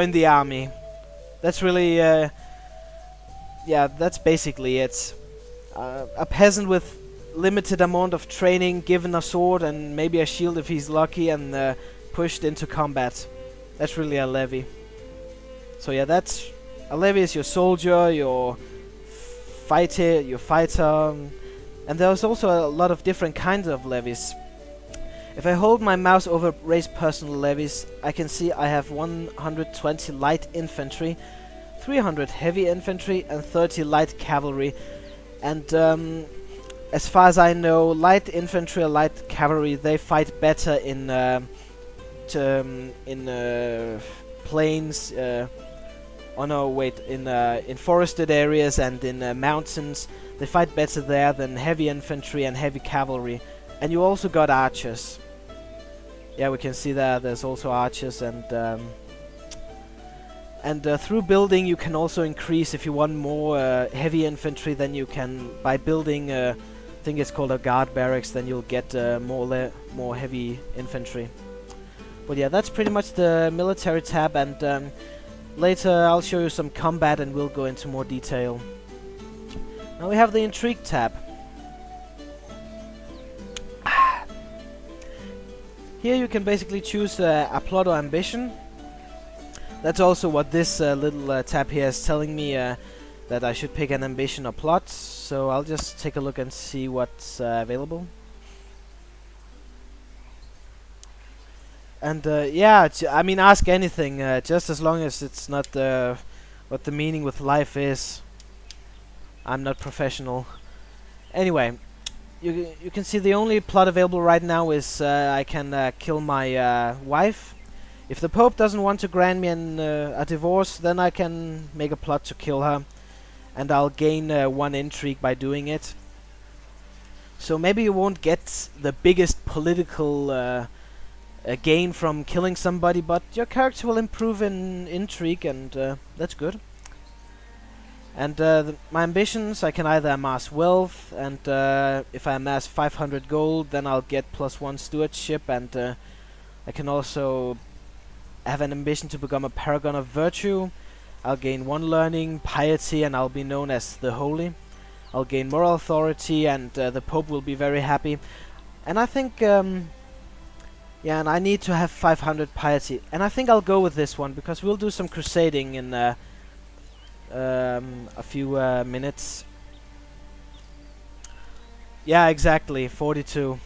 Join the army. That's really, yeah, that's basically it. A peasant with limited amount of training, given a sword and maybe a shield if he's lucky, and pushed into combat. That's really a levy. So yeah, that's a levy is your soldier, your fighter, and there's also a lot of different kinds of levies. If I hold my mouse over raise personal levies, I can see I have 120 light infantry, 300 heavy infantry, and 30 light cavalry. And as far as I know, light infantry or light cavalry, they fight better in plains. Oh no, wait, in forested areas and in mountains. They fight better there than heavy infantry and heavy cavalry. And you also got archers. Yeah, we can see that there's also archers, and through building you can also increase. If you want more heavy infantry, then you can, by building I think it's called a guard barracks, then you'll get more heavy infantry. But yeah, that's pretty much the military tab, and later I'll show you some combat and we'll go into more detail. Now we have the intrigue tab. Here you can basically choose a plot or ambition. That's also what this little tab here is telling me, that I should pick an ambition or plot. So I'll just take a look and see what's available. And yeah, I mean, ask anything, just as long as it's not what the meaning with life is. I'm not professional. Anyway. You can see the only plot available right now is I can kill my wife. If the Pope doesn't want to grant me a divorce, then I can make a plot to kill her, and I'll gain 1 intrigue by doing it. So maybe you won't get the biggest political gain from killing somebody, but your character will improve in intrigue, and that's good. And my ambitions, I can either amass wealth, and if I amass 500 gold, then I'll get +1 stewardship, and I can also have an ambition to become a paragon of virtue. I'll gain 1 learning, piety, and I'll be known as the holy. I'll gain moral authority, and the Pope will be very happy. And I think, yeah, and I need to have 500 piety, and I think I'll go with this one, because we'll do some crusading in a few minutes. Yeah, exactly, 42.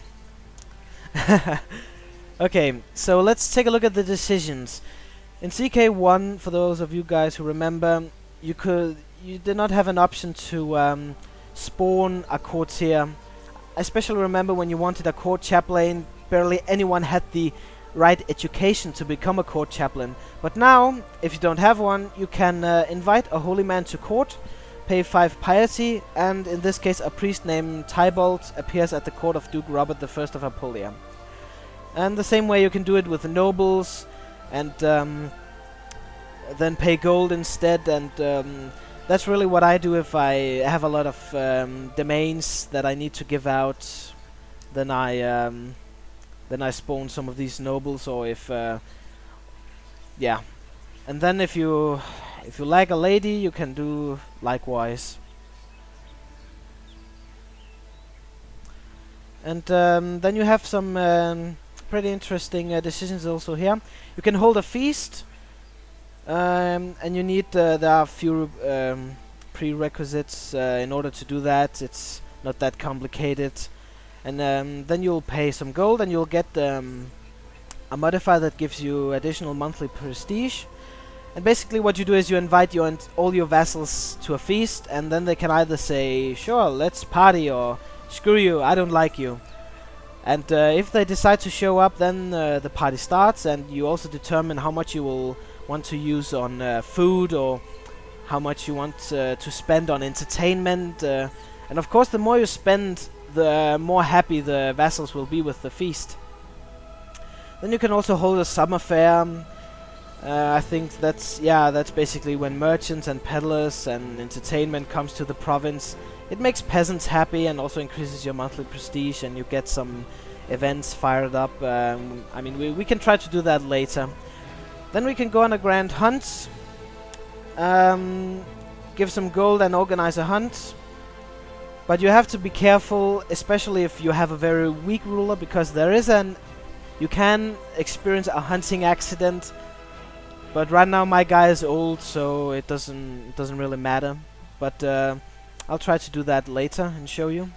Okay, so let's take a look at the decisions. In CK1, for those of you guys who remember, you did not have an option to spawn a courtier. I especially remember when you wanted a court chaplain, barely anyone had the right education to become a court chaplain. But now, if you don't have one, you can invite a holy man to court, pay 5 piety, and in this case a priest named Tybalt appears at the court of Duke Robert I of Apulia. And the same way you can do it with the nobles, and then pay gold instead, and that's really what I do if I have a lot of domains that I need to give out. Then I spawn some of these nobles, or if yeah, and then if you like a lady, you can do likewise. And then you have some pretty interesting decisions also here. You can hold a feast, and you need there are a few prerequisites in order to do that. It's not that complicated. And then you'll pay some gold, and you'll get a modifier that gives you additional monthly prestige. And basically what you do is you invite all your vassals to a feast, and then they can either say, sure, let's party, or screw you, I don't like you. And if they decide to show up, then the party starts, and you also determine how much you will want to use on food, or how much you want to spend on entertainment. And of course, the more you spend, the more happy the vassals will be with the feast. Then you can also hold a summer fair. I think that's basically when merchants and peddlers and entertainment comes to the province. It makes peasants happy and also increases your monthly prestige, and you get some events fired up. I mean, we can try to do that later. Then we can go on a grand hunt. Give some gold and organize a hunt. But you have to be careful, especially if you have a very weak ruler, because there is you can experience a hunting accident. But right now my guy is old, so it doesn't really matter. But I'll try to do that later and show you.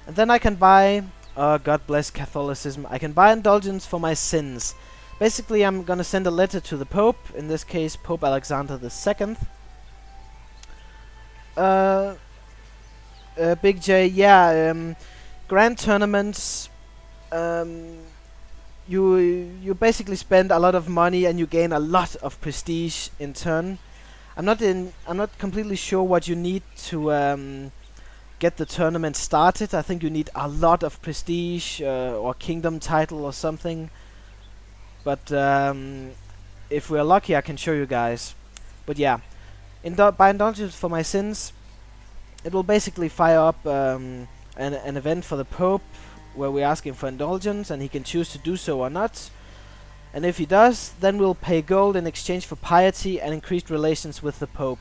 And then I can buy, God bless Catholicism, I can buy indulgence for my sins. Basically, I'm gonna send a letter to the Pope, in this case Pope Alexander II. Big J, yeah, grand tournaments, you basically spend a lot of money and you gain a lot of prestige in turn. I'm not completely sure what you need to get the tournament started. I think you need a lot of prestige or kingdom title or something. But if we're lucky, I can show you guys. But yeah, by indulgence for my sins, it will basically fire up an event for the Pope where we're asking for indulgence, and he can choose to do so or not. And if he does, then we'll pay gold in exchange for piety and increased relations with the Pope.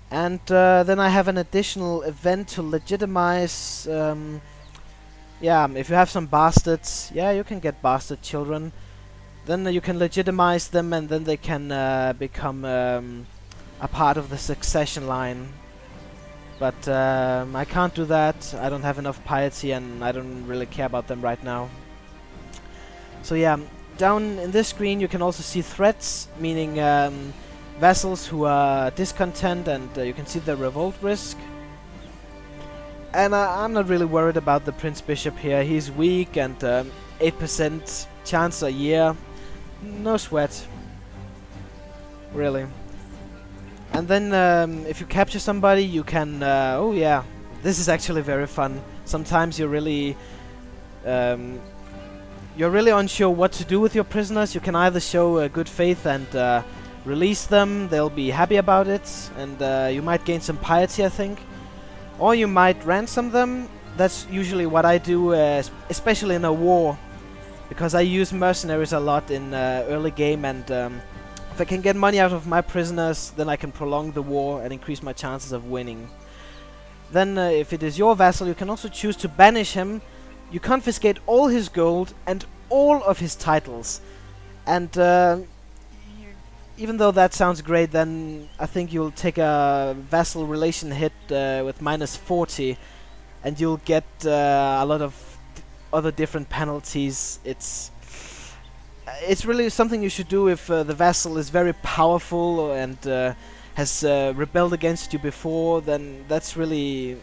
And then I have an additional event to legitimize. Yeah, if you have some bastards, yeah, you can get bastard children. Then you can legitimize them, and then they can become a part of the succession line. But I can't do that. I don't have enough piety, and I don't really care about them right now. So yeah, down in this screen you can also see threats, meaning vassals who are discontent, and you can see the revolt risk. And I'm not really worried about the Prince Bishop here. He's weak, and 8% chance a year. No sweat. Really. And then if you capture somebody, you can... oh yeah, this is actually very fun. Sometimes you're really unsure what to do with your prisoners. You can either show good faith and release them. They'll be happy about it, and you might gain some piety, I think. Or you might ransom them. That's usually what I do, especially in a war, because I use mercenaries a lot in early game, and if I can get money out of my prisoners, then I can prolong the war and increase my chances of winning. Then if it is your vassal, you can also choose to banish him. You confiscate all his gold and all of his titles. And even though that sounds great, then I think you'll take a vassal relation hit with -40, and you'll get a lot of other different penalties. It's really something you should do if the vassal is very powerful and has rebelled against you before. Then that's really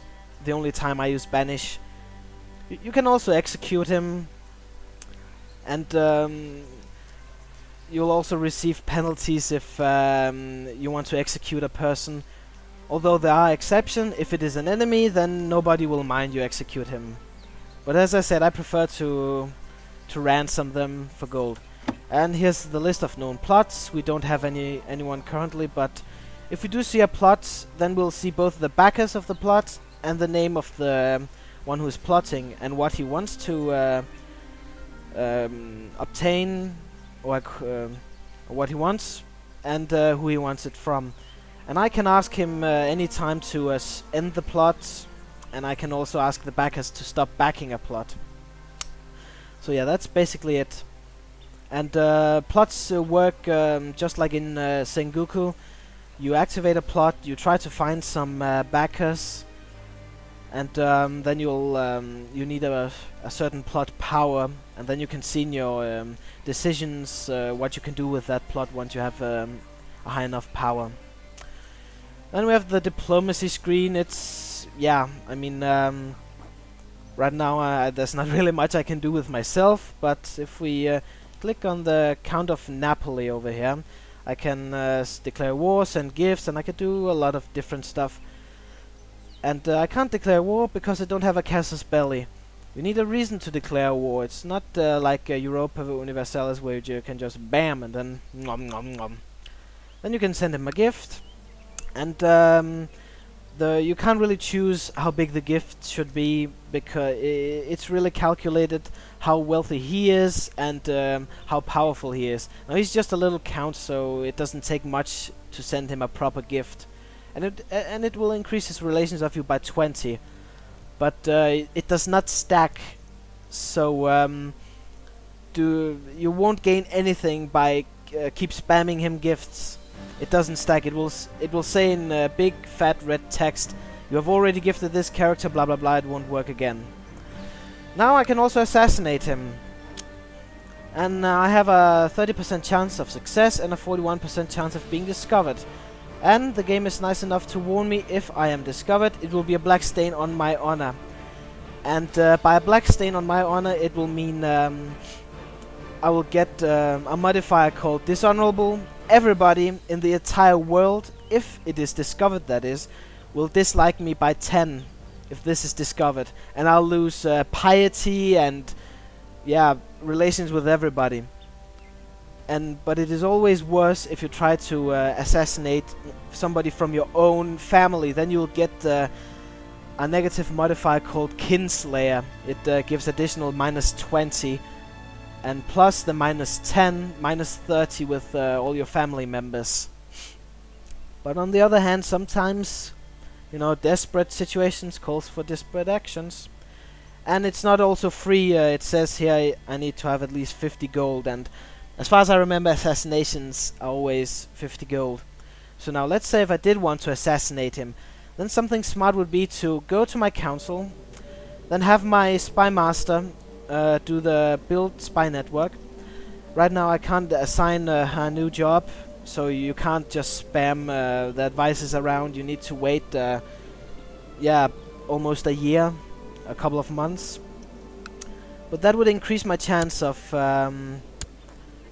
the only time I use banish. You can also execute him, and you'll also receive penalties if you want to execute a person. Although there are exceptions. If it is an enemy, then nobody will mind you execute him. But as I said, I prefer to ransom them for gold. And here's the list of known plots. We don't have anyone currently, but if we do see a plot, then we'll see both the backers of the plot and the name of the one who is plotting and what he wants to obtain, or what he wants, and who he wants it from. And I can ask him anytime to end the plot, and I can also ask the backers to stop backing a plot. So yeah, that's basically it. And plots work just like in Sengoku. You activate a plot, you try to find some backers, and then you need a certain plot power, and then you can see in your decisions what you can do with that plot once you have a high enough power. Then we have the diplomacy screen. It's, yeah, I mean, right now there's not really much I can do with myself, but if we click on the Count of Napoli over here, I can declare wars and gifts, and I can do a lot of different stuff. And I can't declare war because I don't have a casus belli. You need a reason to declare war. It's not like Europa Universalis, where you can just bam and then nom nom nom. Then you can send him a gift, and you can't really choose how big the gift should be, because it's really calculated how wealthy he is and how powerful he is. Now he's just a little count, so it doesn't take much to send him a proper gift, and it will increase his relations of you by 20, but it does not stack. So you won't gain anything by keep spamming him gifts. It doesn't stack. It will say in big fat red text, "You have already gifted this character, blah blah blah, it won't work again." Now I can also assassinate him. And I have a 30% chance of success and a 41% chance of being discovered. And the game is nice enough to warn me, if I am discovered, it will be a black stain on my honor. And by a black stain on my honor, it will mean I will get a modifier called dishonorable. Everybody in the entire world, if it is discovered that is, will dislike me by 10 if this is discovered. And I'll lose piety and, yeah, relations with everybody. But it is always worse if you try to assassinate somebody from your own family. Then you'll get a negative modifier called Kinslayer. It gives additional -20. And plus the -10, -30 with all your family members. But on the other hand, sometimes, you know, desperate situations calls for desperate actions. And it's not also free. It says here I need to have at least 50 gold. And as far as I remember, assassinations are always 50 gold. So now let's say if I did want to assassinate him, then something smart would be to go to my council, then have my spy master do the build spy network. Right now I can't assign a new job, so you can't just spam the advices around. You need to wait, yeah, almost a year, a couple of months. But that would increase my chance of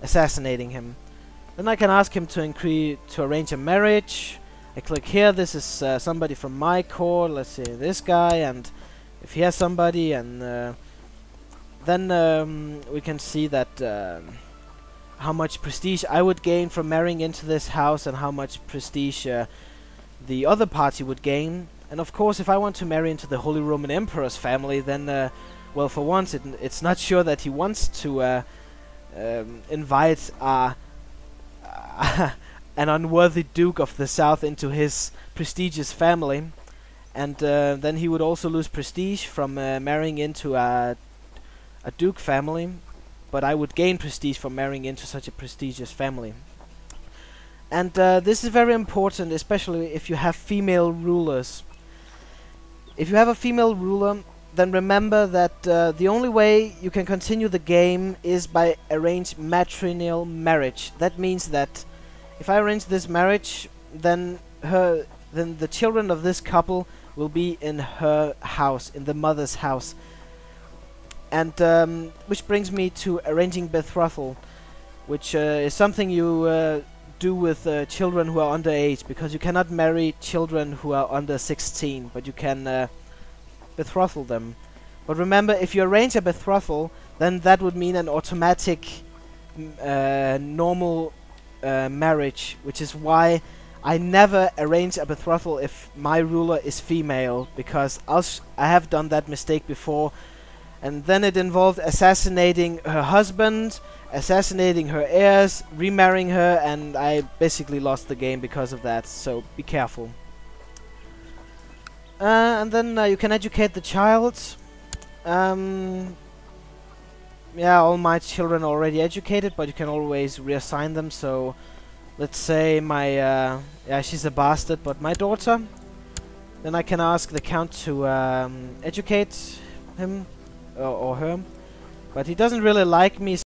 assassinating him. Then I can ask him to arrange a marriage. I click here. This is somebody from my court. Let's say this guy, and if he has somebody, and then we can see that how much prestige I would gain from marrying into this house, and how much prestige the other party would gain. And of course, if I want to marry into the Holy Roman Emperor's family, then well, for once it's not sure that he wants to invite an unworthy Duke of the South into his prestigious family. And then he would also lose prestige from marrying into a Duke family, but I would gain prestige from marrying into such a prestigious family. And this is very important, especially if you have female rulers. If you have a female ruler, then remember that the only way you can continue the game is by arranged matrimonial marriage. That means that if I arrange this marriage, then the children of this couple will be in her house, in the mother's house. And which brings me to arranging betrothal, which is something you do with children who are underage, because you cannot marry children who are under 16, but you can betrothal them. But remember, if you arrange a betrothal, then that would mean an automatic normal marriage, which is why I never arrange a betrothal if my ruler is female, because I have done that mistake before, and then it involved assassinating her husband, assassinating her heirs, remarrying her, and I basically lost the game because of that, so be careful. And then you can educate the child. Yeah, all my children are already educated, but you can always reassign them. So let's say my yeah, she's a bastard, but my daughter, then I can ask the count to educate him or her, but he doesn't really like me.